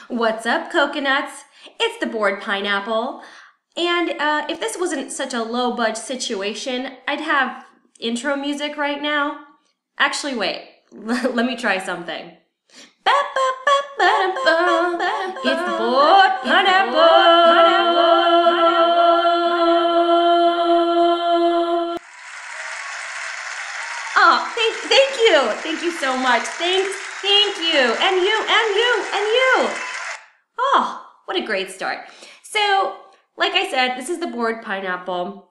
What's up, coconuts? It's the bored pineapple. And if this wasn't such a low-budge situation, I'd have intro music right now. Actually, wait. Let me try something. It's the bored pineapple. Oh, thank you. Thank you so much. Thank you. And you. Oh, what a great start. So, like I said, this is the bored pineapple.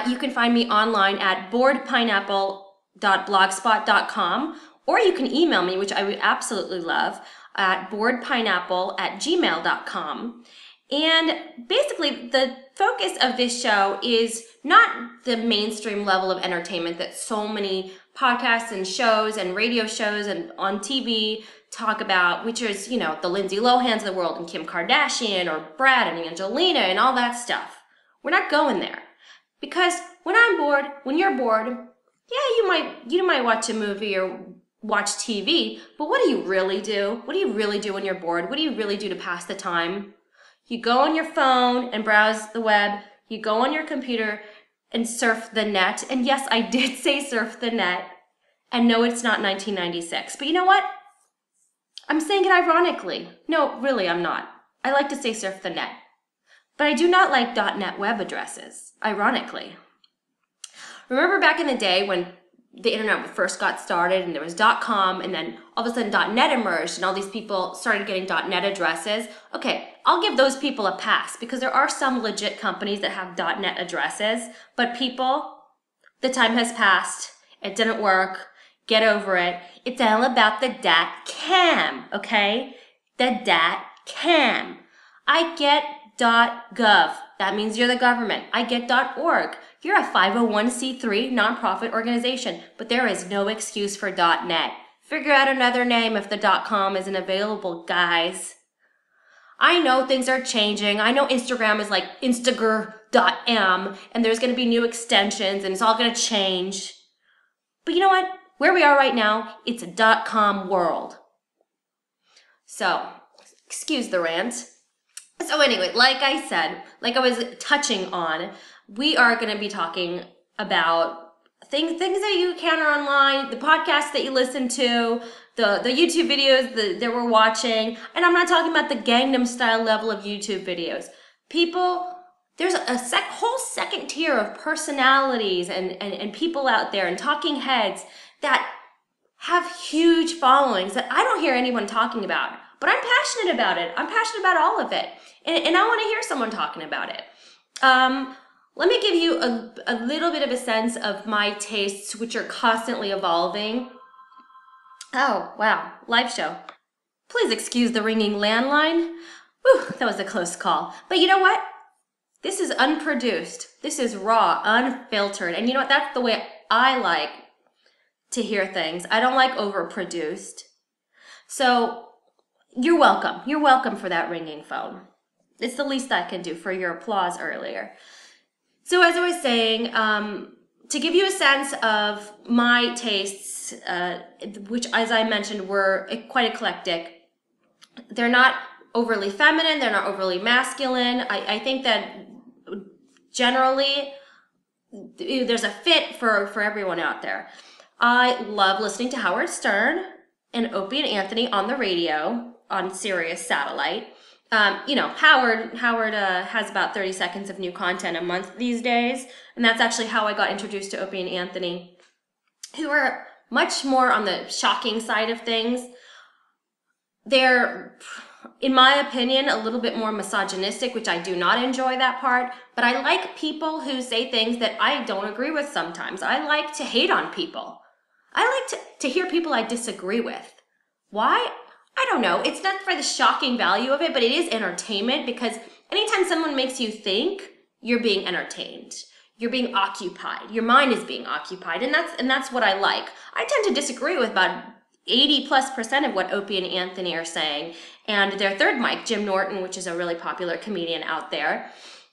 You can find me online at boredpineapple.blogspot.com, or you can email me, which I would absolutely love, at boredpineapple@gmail.com. And basically, the focus of this show is not the mainstream level of entertainment that so many podcasts and shows and radio shows and on TV talk about, which is, the Lindsay Lohans of the world and Kim Kardashian or Brad and Angelina and all that stuff. We're not going there. Because when I'm bored, when you're bored, yeah, you might watch a movie or watch TV, but what do you really do? What do you really do when you're bored? What do you really do to pass the time? You go on your phone and browse the web. You go on your computer and surf the net. And yes, I did say surf the net. And no, it's not 1996. But you know what? I'm saying it ironically. No, really, I'm not. I like to say surf the net. But I do not like .net web addresses, ironically. Remember back in the day when the internet first got started and there was .com and then all of a sudden .net emerged and all these people started getting .net addresses? Okay, I'll give those people a pass because there are some legit companies that have .net addresses, but people, the time has passed. It didn't work. Get over it. It's all about the .cam, okay? The .cam. I get .gov. That means you're the government. I get .org. You're a 501c3 nonprofit organization, but there is no excuse for .net. Figure out another name if the .com isn't available, guys. I know things are changing. I know Instagram is like Instagram.m, and there's going to be new extensions, and it's all going to change. But you know what? Where we are right now, it's a .com world. So, excuse the rant. So anyway, like I said, like I was touching on, we are going to be talking about things that you encounter online, the podcasts that you listen to, the YouTube videos that we're watching, and I'm not talking about the Gangnam Style level of YouTube videos. People, there's a whole second tier of personalities and people out there and talking heads that have huge followings that I don't hear anyone talking about, but I'm passionate about it. I'm passionate about all of it. And I want to hear someone talking about it. Let me give you a little bit of a sense of my tastes, which are constantly evolving. Oh, wow. Live show. Please excuse the ringing landline. Whew, that was a close call. But you know what? This is unproduced. This is raw, unfiltered. And you know what? That's the way I like to hear things. I don't like overproduced. So you're welcome. You're welcome for that ringing phone. It's the least I can do for your applause earlier. So as I was saying, to give you a sense of my tastes, which as I mentioned were quite eclectic, they're not overly feminine, they're not overly masculine. I think that generally there's a fit for everyone out there. I love listening to Howard Stern and Opie and Anthony on the radio on Sirius Satellite. Howard has about 30 seconds of new content a month these days, and that's actually how I got introduced to Opie and Anthony, who are much more on the shocking side of things. They're, in my opinion, a little bit more misogynistic, which I do not enjoy that part, but I like people who say things that I don't agree with sometimes. I like to hate on people. I like to hear people I disagree with. Why? I don't know. It's not for the shocking value of it, but it is entertainment because anytime someone makes you think, you're being entertained. You're being occupied. Your mind is being occupied, and that's what I like. I tend to disagree with about 80+% of what Opie and Anthony are saying, and their third mic, Jim Norton, which is a really popular comedian out there.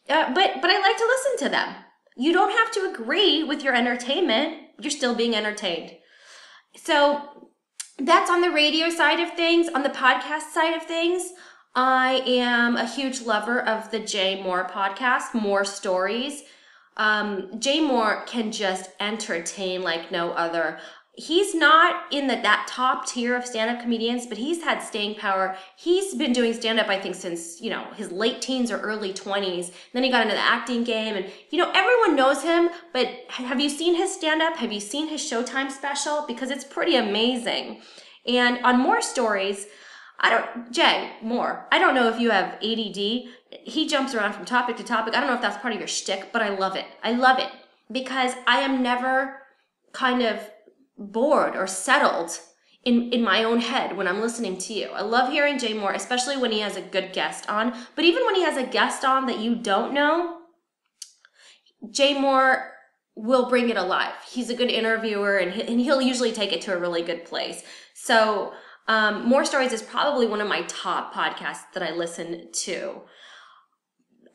But I like to listen to them. You don't have to agree with your entertainment. You're still being entertained. So that's on the radio side of things. On the podcast side of things, I am a huge lover of the Jay Moore podcast, More Stories. Jay Moore can just entertain like no other. He's not in that top tier of stand-up comedians, but he's had staying power. He's been doing stand-up, I think, since, his late teens or early 20s. Then he got into the acting game, and, everyone knows him, but have you seen his stand-up? Have you seen his Showtime special? Because it's pretty amazing. And on More Stories, Jay Moore, I don't know if you have ADD. He jumps around from topic to topic. I don't know if that's part of your shtick, but I love it. I love it because I am never kind of bored or settled in my own head when I'm listening to you. I love hearing Jay Moore, especially when he has a good guest on. But even when he has a guest on that you don't know, Jay Moore will bring it alive. He's a good interviewer, and he'll usually take it to a really good place. So More Stories is probably one of my top podcasts that I listen to.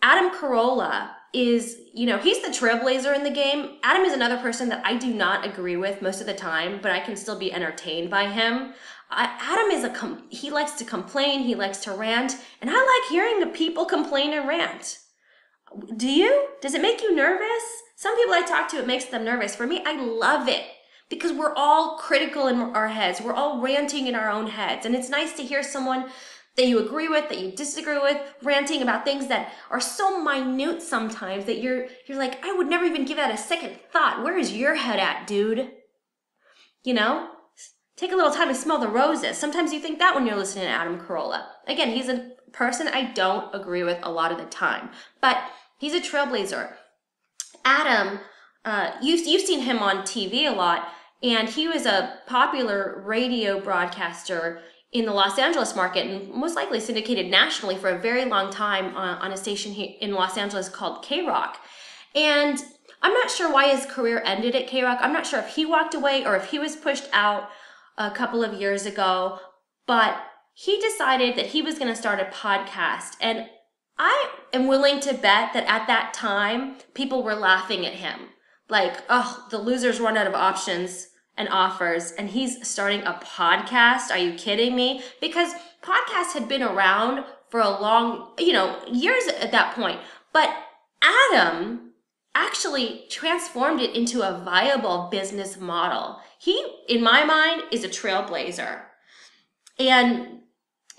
Adam Carolla is, he's the trailblazer in the game. Adam is another person that I do not agree with most of the time, but I can still be entertained by him. Adam he likes to complain, he likes to rant, and I like hearing the people complain and rant. Do you? Does it make you nervous? Some people I talk to, it makes them nervous. For me, I love it because we're all critical in our heads. We're all ranting in our own heads, and it's nice to hear someone that you agree with, that you disagree with, ranting about things that are so minute sometimes that you're like, I would never even give that a second thought. Where is your head at, dude? Take a little time to smell the roses. Sometimes you think that when you're listening to Adam Carolla. Again, he's a person I don't agree with a lot of the time, but he's a trailblazer. Adam, you've seen him on TV a lot, and he was a popular radio broadcaster in the Los Angeles market, and most likely syndicated nationally for a very long time on a station here in Los Angeles called K-Rock. And I'm not sure why his career ended at K-Rock. I'm not sure if he walked away or if he was pushed out a couple of years ago, but he decided that he was going to start a podcast. And I am willing to bet that at that time, people were laughing at him. Like, oh, the loser's run out of options and offers, and he's starting a podcast. Are you kidding me? Because podcasts had been around for a long, years at that point. But Adam actually transformed it into a viable business model. He, in my mind, is a trailblazer. And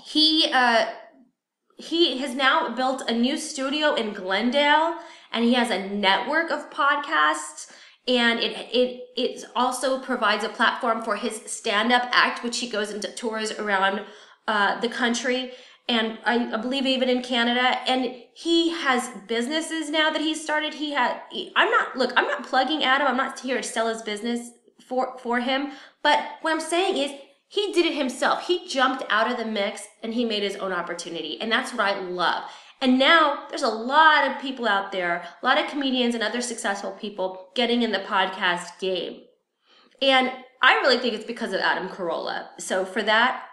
he has now built a new studio in Glendale, and he has a network of podcasts. And it also provides a platform for his stand-up act, which he goes into tours around the country, and I believe even in Canada. And he has businesses now that he's started. I'm not plugging Adam. I'm not here to sell his business for him. But what I'm saying is he did it himself. He jumped out of the mix and he made his own opportunity. And that's what I love. And now there's a lot of people out there, a lot of comedians and other successful people getting in the podcast game. And I really think it's because of Adam Carolla. So for that,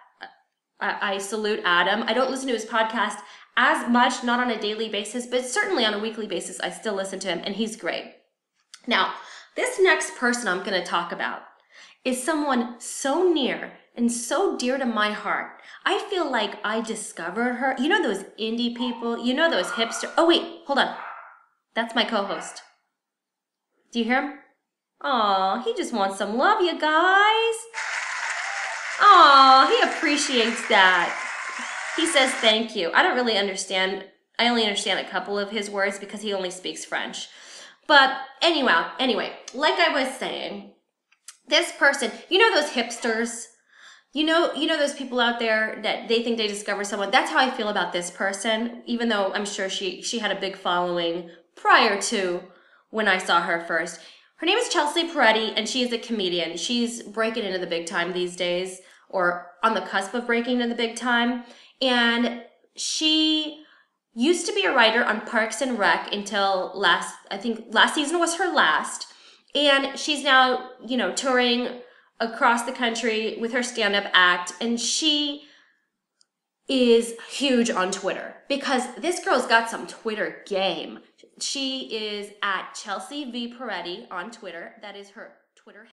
I salute Adam. I don't listen to his podcast as much, not on a daily basis, but certainly on a weekly basis, I still listen to him, and he's great. Now, this next person I'm going to talk about is someone so near and so dear to my heart. I feel like I discovered her. You know those indie people? You know those hipster? Oh, wait, hold on. That's my co-host. Do you hear him? Aw, he just wants some love, you guys. Aw, he appreciates that. He says thank you. I don't really understand. I only understand a couple of his words because he only speaks French. But anyway, like I was saying, this person, you know those hipsters? You know those people out there that they think they discover someone? That's how I feel about this person, even though I'm sure she had a big following prior to when I saw her first. Her name is Chelsea Peretti, and she is a comedian. She's breaking into the big time these days, or on the cusp of breaking into the big time. And she used to be a writer on Parks and Rec until last season was her last. And she's now, touring across the country with her stand-up act, and she is huge on Twitter because this girl's got some Twitter game. She is at Chelsea V Peretti on Twitter. That is her Twitter